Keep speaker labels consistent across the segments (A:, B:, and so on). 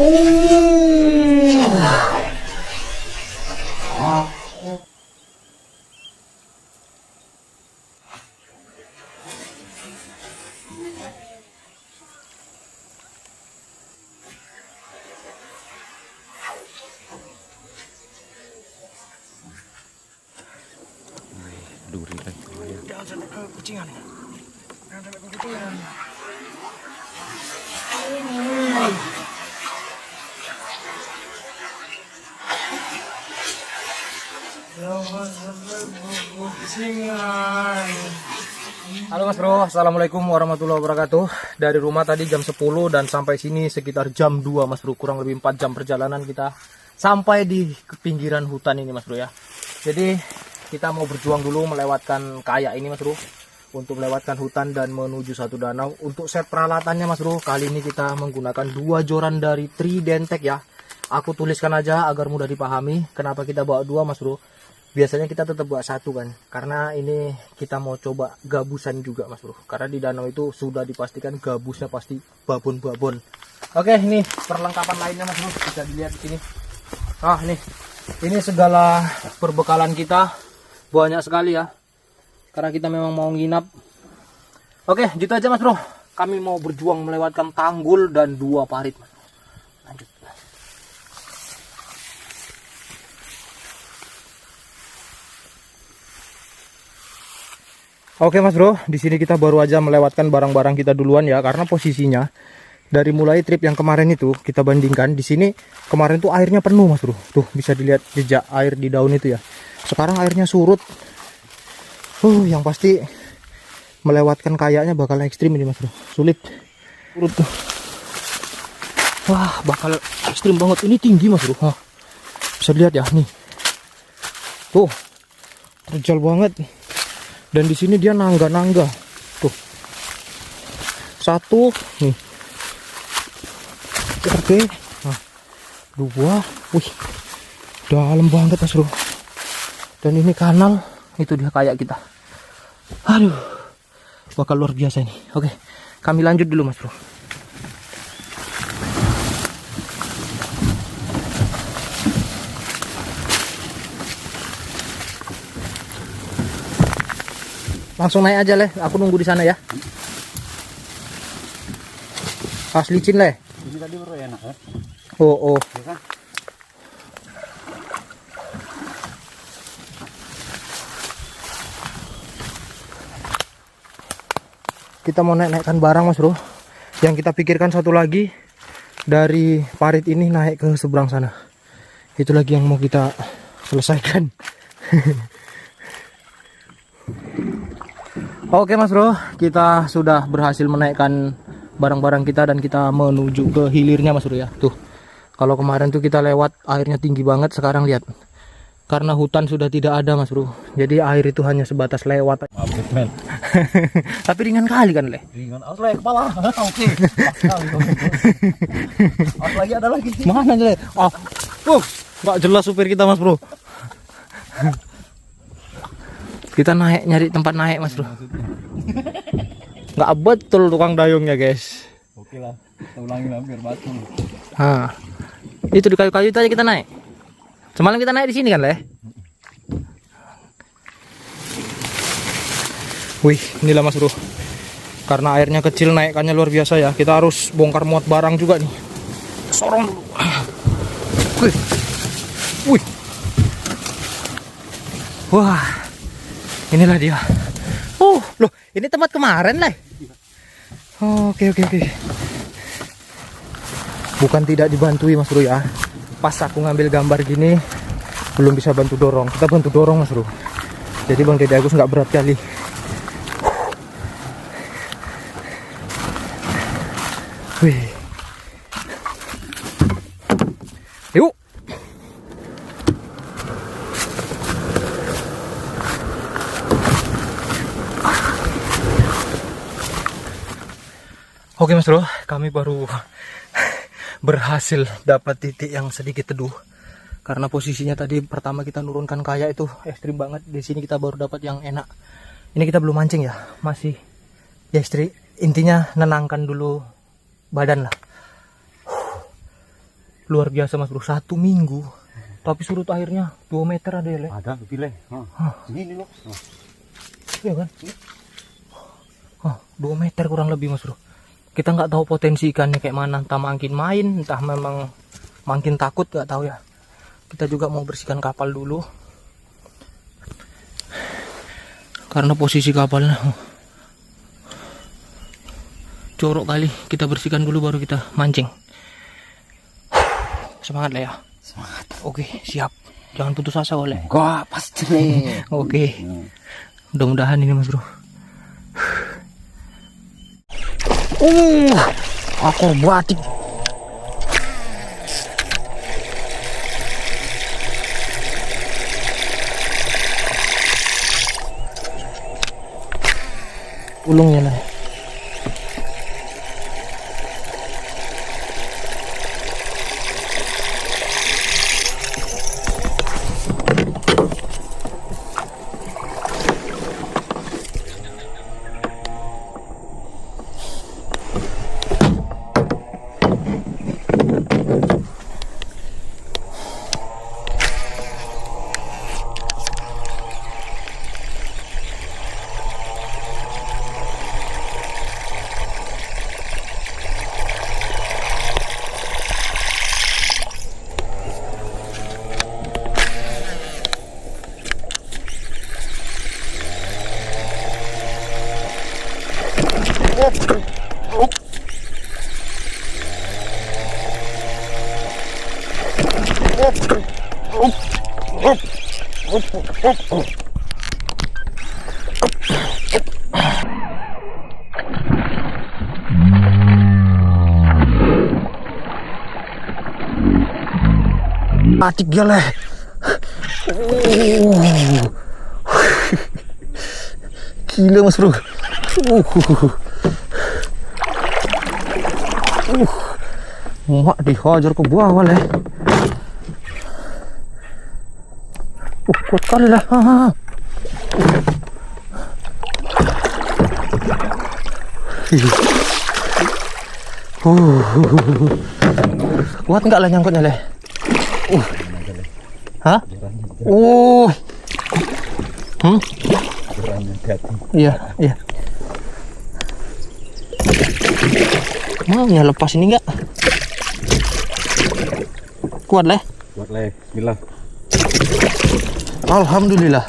A: Duri lagi.
B: Jangan sampai ke kucingan. Jangan sampai ke kucingan. Jangan sampai ke kucingan. Halo Mas Bro, Assalamualaikum warahmatullahi wabarakatuh. Dari rumah tadi jam 10 dan sampai sini sekitar jam 2 Mas Bro. Kurang lebih 4 jam perjalanan kita sampai di pinggiran hutan ini Mas Bro ya. Jadi kita mau berjuang dulu melewatkan kayak ini Mas Bro, untuk melewatkan hutan dan menuju satu danau. Untuk set peralatannya Mas Bro, kali ini kita menggunakan 2 joran dari Tridentec ya. Aku tuliskan aja agar mudah dipahami kenapa kita bawa 2 Mas Bro. Biasanya kita tetap bawa 1 kan, karena ini kita mau coba gabusan juga Mas Bro, karena di danau itu sudah dipastikan gabusnya pasti babon-babon. Oke, ini perlengkapan lainnya Mas Bro, bisa dilihat di sini. Ah, ini segala perbekalan kita. Banyak sekali ya, karena kita memang mau nginap. Oke, gitu aja Mas Bro. Kami mau berjuang melewatkan tanggul dan 2 parit Mas Bro. Lanjut. Oke Mas Bro, di sini kita baru aja melewatkan barang-barang kita duluan ya, karena posisinya dari mulai trip yang kemarin itu kita bandingkan, di sini kemarin tuh airnya penuh Mas Bro. Tuh bisa dilihat jejak air di daun itu ya. Sekarang airnya surut. Yang pasti melewatkan kayaknya bakal ekstrim ini Mas Bro. Sulit. Surut tuh. Wah, bakal ekstrim banget. Ini tinggi Mas Bro. Bisa lihat ya nih. Tuh. Terjal banget. Dan di sini dia nangga-nangga. Tuh. 1 nih. Oke. 2. Wih. Dalam banget Mas Bro. Dan ini kanal, itu dia kayak kita. Aduh, bakal luar biasa ini. Oke, kami lanjut dulu Mas Bro. Langsung naik aja Leh, aku nunggu di sana ya. Pas licin Leh.
A: Ini tadi baru enak ya.
B: Oh.
A: Ya kan?
B: Kita mau naikkan barang Mas Bro. Yang kita pikirkan satu lagi, dari parit ini naik ke seberang sana. Itu lagi yang mau kita selesaikan. Oke Mas Bro, kita sudah berhasil menaikkan barang-barang kita dan kita menuju ke hilirnya Mas Bro ya. Tuh, kalau kemarin tuh kita lewat airnya tinggi banget, sekarang lihat. Karena hutan sudah tidak ada Mas Bro, jadi air itu hanya sebatas lewat.
A: Update men.
B: Tapi ringan kali kan Leh?
A: Ringan. Aus lagi kepala. Oke. Aus lagi ada lagi.
B: Mana Leh? Nggak jelas supir kita Mas Bro. Kita naik, nyari tempat naik Mas Bro. Nggak betul tukang dayungnya guys.
A: Oke lah, kita ulangi hampir batu.
B: Itu di kayu-kayu itu aja kita naik. Semalam kita naik di sini kan Leh? Wih, inilah Mas Bro. Karena airnya kecil, naikkannya luar biasa ya. Kita harus bongkar muat barang juga nih. Sorong dulu. Wih. Wah. Inilah dia. Loh, ini tempat kemarin Leh. Oke. Bukan tidak dibantui Mas Bro ya. Pas aku ngambil gambar gini belum bisa bantu dorong. Kita bantu dorong Mas Bro. Jadi Bang Dede Agus nggak berat kali. Wih. Yuk. Oke Mas Bro, kami baru berhasil dapat titik yang sedikit teduh. Karena posisinya tadi pertama kita nurunkan kayak itu ekstrim banget. Di sini kita baru dapat yang enak. Ini kita belum mancing ya, masih ya intinya nenangkan dulu badan lah. Luar biasa Mas Bro, 1 minggu. Tapi surut airnya 2 meter ada ya, Le?
A: Ada lebih Le. Ini loh.
B: Iya kan? 2 meter kurang lebih Mas Bro. Kita nggak tahu potensi ikannya kayak mana, entah makin main, entah memang makin takut, nggak tahu ya. Kita juga mau bersihkan kapal dulu. Karena posisi kapalnya jorok kali, kita bersihkan dulu baru kita mancing. Semangat lah ya.
A: Semangat.
B: Oke, siap. Jangan putus asa oleh.
A: Enggak, pasti Le.
B: Oke. Mudah-mudahan ini Mas Bro. Akrobatik. Ulungnya lah. Batik dia lah. Gila Mas Bro. Mak dihajar ke bawah lah. Kuat kali lah. Kuat enggak lah nyangkutnya leh? Hah? Iya, iya. Mau ya lepas ini enggak? Kuat leh?
A: Kuat Le. Bismillah.
B: Alhamdulillah.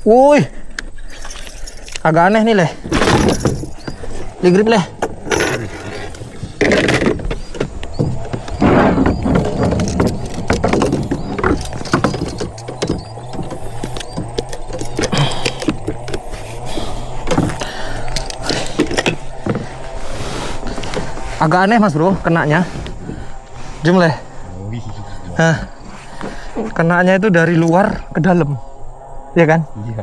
B: Woi. Agak aneh nih leh. Digrip leh. Agak aneh Mas Bro, kenanya. Jom leh. Kenanya itu dari luar ke dalam. Iya kan?
A: Iya.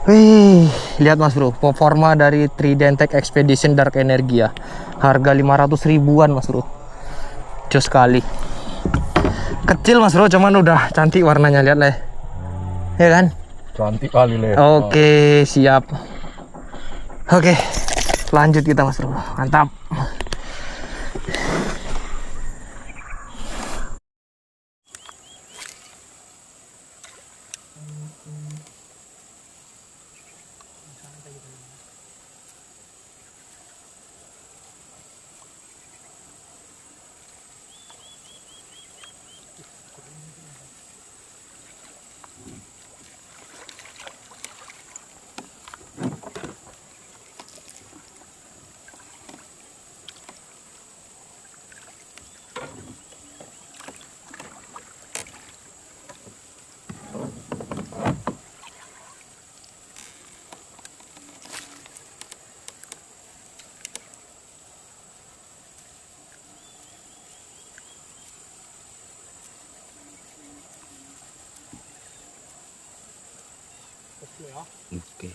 B: Wih, lihat Mas Bro, performa dari Tridentech Expedition Dark Energia. Harga 500 ribuan Mas Bro. Jos sekali. Kecil Mas Bro, cuman udah cantik warnanya, lihat leh. Iya kan?
A: Cantik kali Le.
B: Oke, siap. Oke, lanjut kita Mas Bro. Mantap.
A: Oke.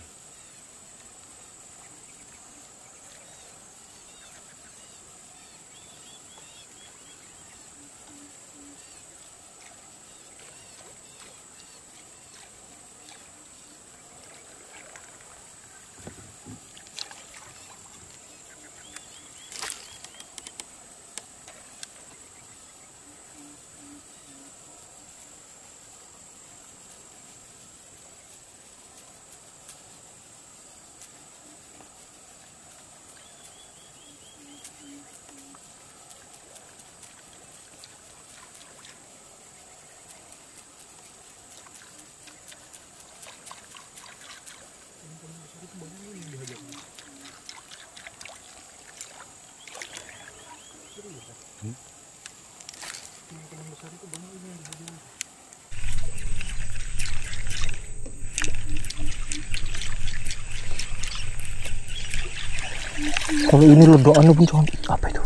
B: Kalau ini ledakannya pun cantik. Apa itu?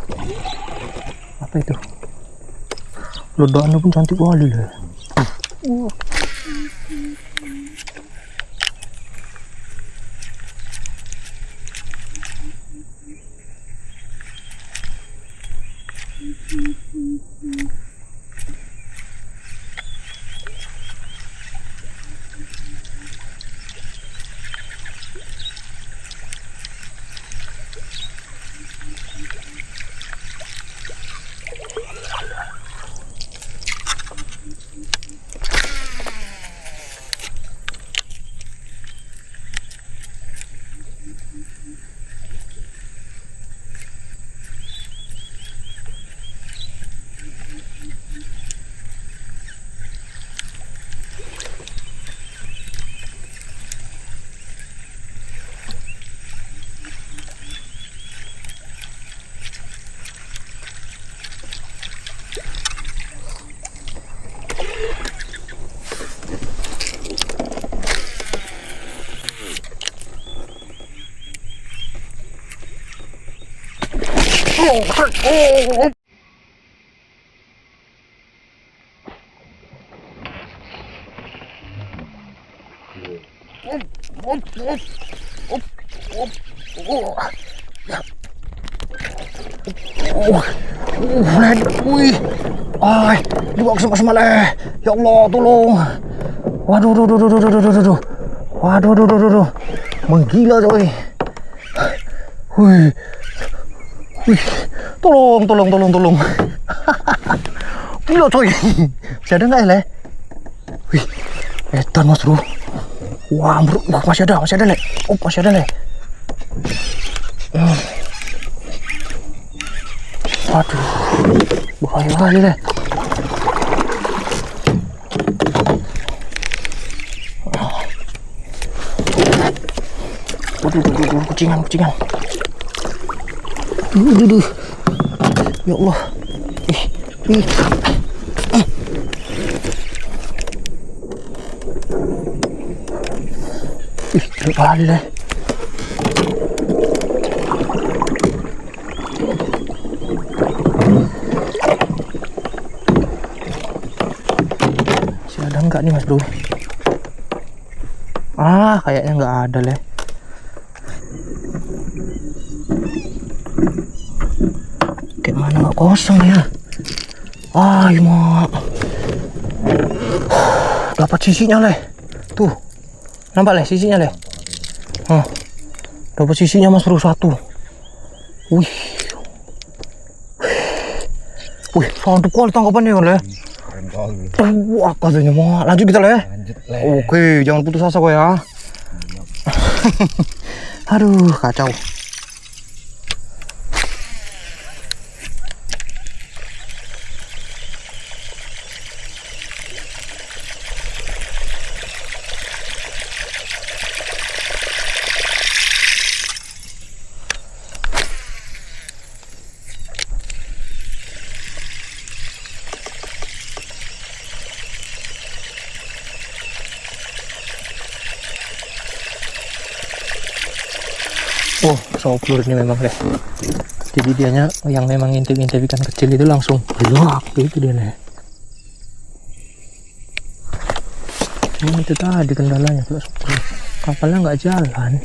B: Apa itu? Ledakannya pun cantik kali lah. Wih, ay, dibawa ke semak-semak. Ya Allah, tolong. Waduh, waduh, menggila coy. Wih, tolong. Gila coy. Masih ada nggak ya, Le? Wih, edan mas bro. Wah, bro, masih ada, Le. Oh, masih ada, Le. Waduh, bahaya kali, Le. Waduh, kucingan. Duh. Ya Allah. Ih. Kali, Le. Masih ada enggak nih, Mas Bro? Ah, kayaknya enggak ada, Le. Kayak mana enggak kosong ya? Ah, mak. Dapat sisinya, Le. Tuh. Nampak, Le, sisinya, Le. Dapat sisinya, Mas Bro, satu. Wih, mantap kali tangkapannya kan, Le.
A: Keren kali.
B: Wah, katanya mau lanjut kita, Le.
A: Lanjut, Le.
B: Oke, jangan putus asa kok ya. Aduh, kacau. Oh, soplur ini memang, Le. Jadi dianya yang memang ngintip-ngintip ikan kecil itu langsung gelap gitu dia, Le. Ini itu tadi kendalanya kalau soplur. Kapalnya nggak jalan.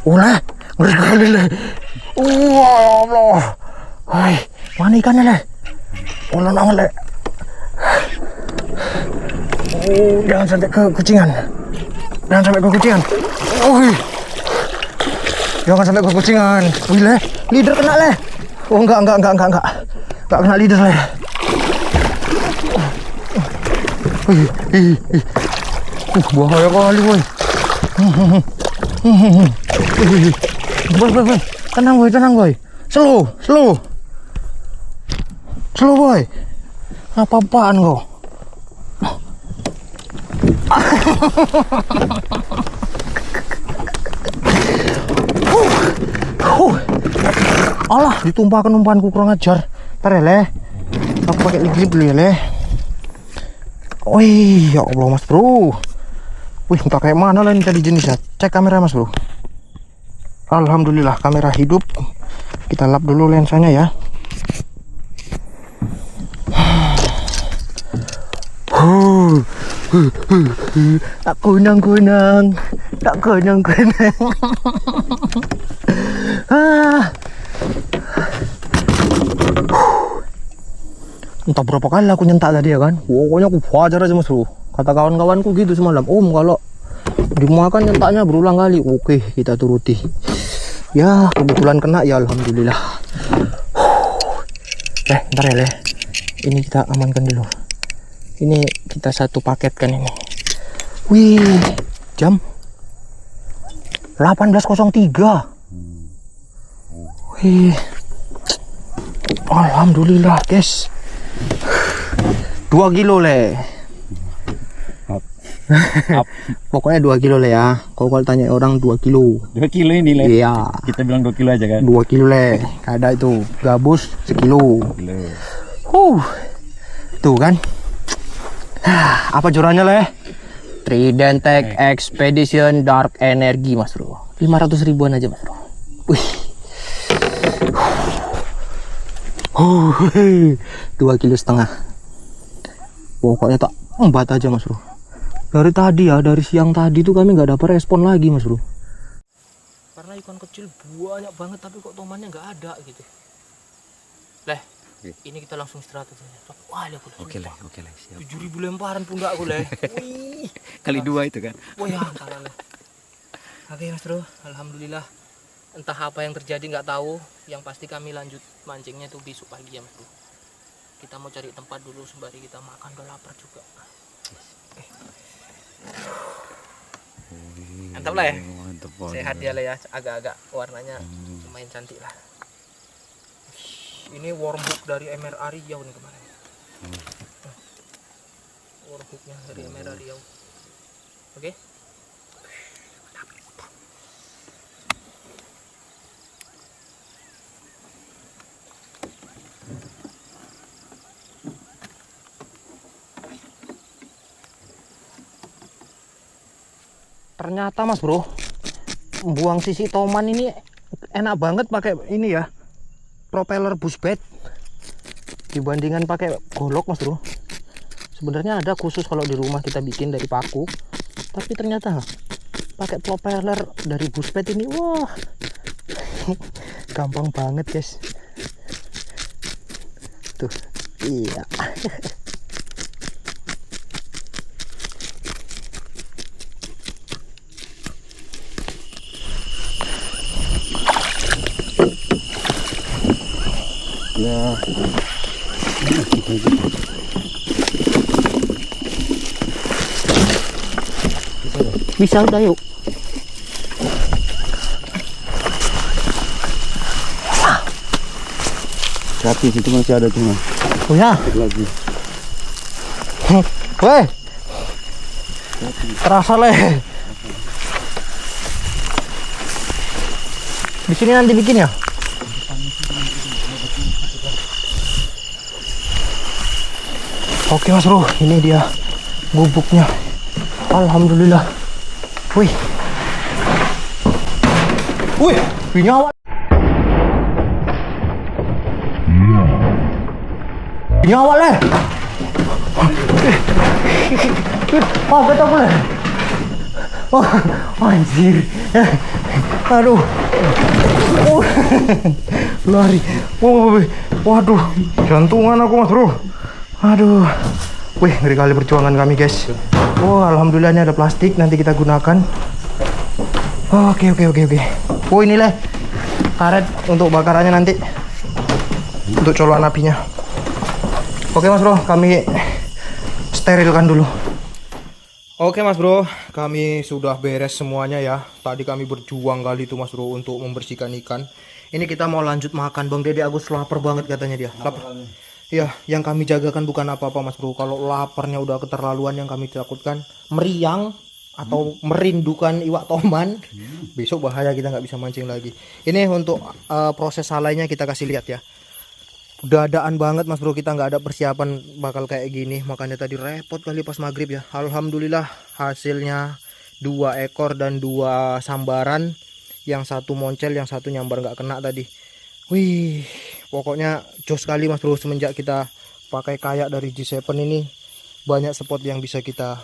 B: Ulah, ngeri kali le. Wah, ya Allah. Hai, mana ikannya le? Ulah nang le. Oh, jangan sampai ke kucingan. Jangan sampai ke kucingan. Wih. Jangan sampai ke kucingan. Wih le, leader kena le. Oh enggak. Enggak kena leader le. Bahaya kali boy. Boy. Tenang boy. Slow boy. Apa-apaan kau? Alah, ditumpahkan umpanku kurang ajar. Ntar ya le, aku pakai grip dulu ya le. Wih, ya Allah mas bro. Wih, entah kayak mana lah ini tadi jenisnya. Cek kamera mas bro. Alhamdulillah kamera hidup. Kita lap dulu lensanya ya. Tak kunang. Entah berapa kali aku nyentak tadi ya kan. Pokoknya aku wajar aja mas bro. Kata kawan-kawanku gitu semalam. Kalau dimakan nyentaknya berulang kali. Oke, kita turuti. Ya kebetulan kena ya alhamdulillah. Ntar ya le. Ini kita amankan dulu. Ini kita satu paket kan ini. Wih, jam 18.03. Wih, alhamdulillah guys. 2 kilo le. Pokoknya 2 kilo le ya. Kalau tanya orang 2 kilo.
A: 2 kilo ini le.
B: Iya.
A: Kita bilang 2 kilo aja kan.
B: 2 kilo le. Ada itu gabus sekilo. Tuh kan. Apa jurannya le? Trident Tech Expedition Dark Energy mas bro. 500 ribuan aja mas bro. Wih. 2,5 kilo. Pokoknya tak embat aja mas bro. Dari tadi ya, dari siang tadi tuh kami nggak dapat respon lagi mas bro. Karena ikan kecil banyak banget tapi kok tomannya nggak ada gitu. Leh, ini kita langsung istirahat aja. Wah, oke leh, siap. 7.000 lemparan pundakku leh. Wih,
A: kali 2 itu kan.
B: Wah ya, salah leh. Oke mas bro, alhamdulillah. Entah apa yang terjadi nggak tahu. Yang pasti kami lanjut mancingnya tuh besok pagi ya mas bro. Kita mau cari tempat dulu sembari kita makan, udah lapar juga. Mantap lah ya. Sehat dia lah ya, agak-agak warnanya lumayan cantik lah. Ini wormhook dari MRA Riau nih kemarin. Wormhooknya dari MRA Riau. Oke. Ternyata mas bro, buang sisi toman ini enak banget pakai ini ya, propeller bushbait dibandingkan pakai golok mas bro. Sebenarnya ada khusus kalau di rumah kita bikin dari paku, tapi ternyata pakai propeller dari bushbait ini wah gampang banget guys. Tuh, iya.
A: Ya.
B: Bisa udah yuk.
A: Gratis itu masih ada cuma.
B: Oh ya.
A: Lagi.
B: Weh. Terasa leh. Di sini nanti bikin ya. Oke mas bro, ini dia gubuknya. Alhamdulillah. Wih. Ini awal. Ini awalnya. Wah, betul boleh. Oh, anjir. Aduh. Oh. Lari. Oh, waduh, jantungan aku Mas Bro. Aduh. Wih, ngeri kali perjuangan kami guys. Oh, alhamdulillah ini ada plastik, nanti kita gunakan. Oke. Oh, inilah karet untuk bakarannya nanti. Untuk colokan apinya. Oke Mas Bro, kami sterilkan dulu. Oke Mas Bro, kami sudah beres semuanya ya. Tadi kami berjuang kali itu Mas Bro untuk membersihkan ikan. Ini kita mau lanjut makan. Bang Dede Agus lapar banget katanya dia. Lapar. Iya, yang kami jagakan bukan apa-apa Mas Bro. Kalau laparnya udah keterlaluan, yang kami takutkan meriang atau merindukan iwak toman. Besok bahaya, kita nggak bisa mancing lagi. Ini untuk proses salainya kita kasih lihat ya. Dadaan banget Mas Bro, kita nggak ada persiapan bakal kayak gini. Makanya tadi repot kali pas maghrib ya. Alhamdulillah hasilnya 2 ekor dan 2 sambaran. Yang satu moncel, yang satu nyambar nggak kena tadi. Wih, pokoknya jos sekali Mas Bro. Semenjak kita pakai kayak dari G7 ini, banyak spot yang bisa kita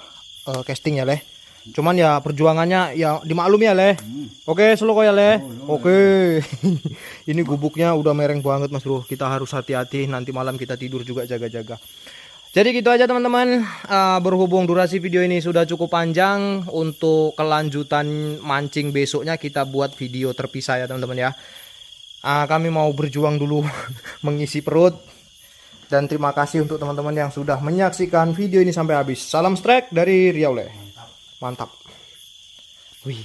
B: casting ya Leh. Cuman ya perjuangannya ya dimaklumi ya Leh. Oke, slow ya Leh. Oke. Ini gubuknya udah mereng banget Mas Bro. Kita harus hati-hati, nanti malam kita tidur juga jaga-jaga. Jadi gitu aja teman-teman. Berhubung durasi video ini sudah cukup panjang, untuk kelanjutan mancing besoknya kita buat video terpisah ya teman-teman ya. Kami mau berjuang dulu mengisi perut. Dan terima kasih untuk teman-teman yang sudah menyaksikan video ini sampai habis. Salam strike dari Riau Leh. Mantap. Wih.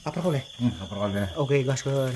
B: Apa boleh?
A: Apa boleh?
B: Oke, gaskeun.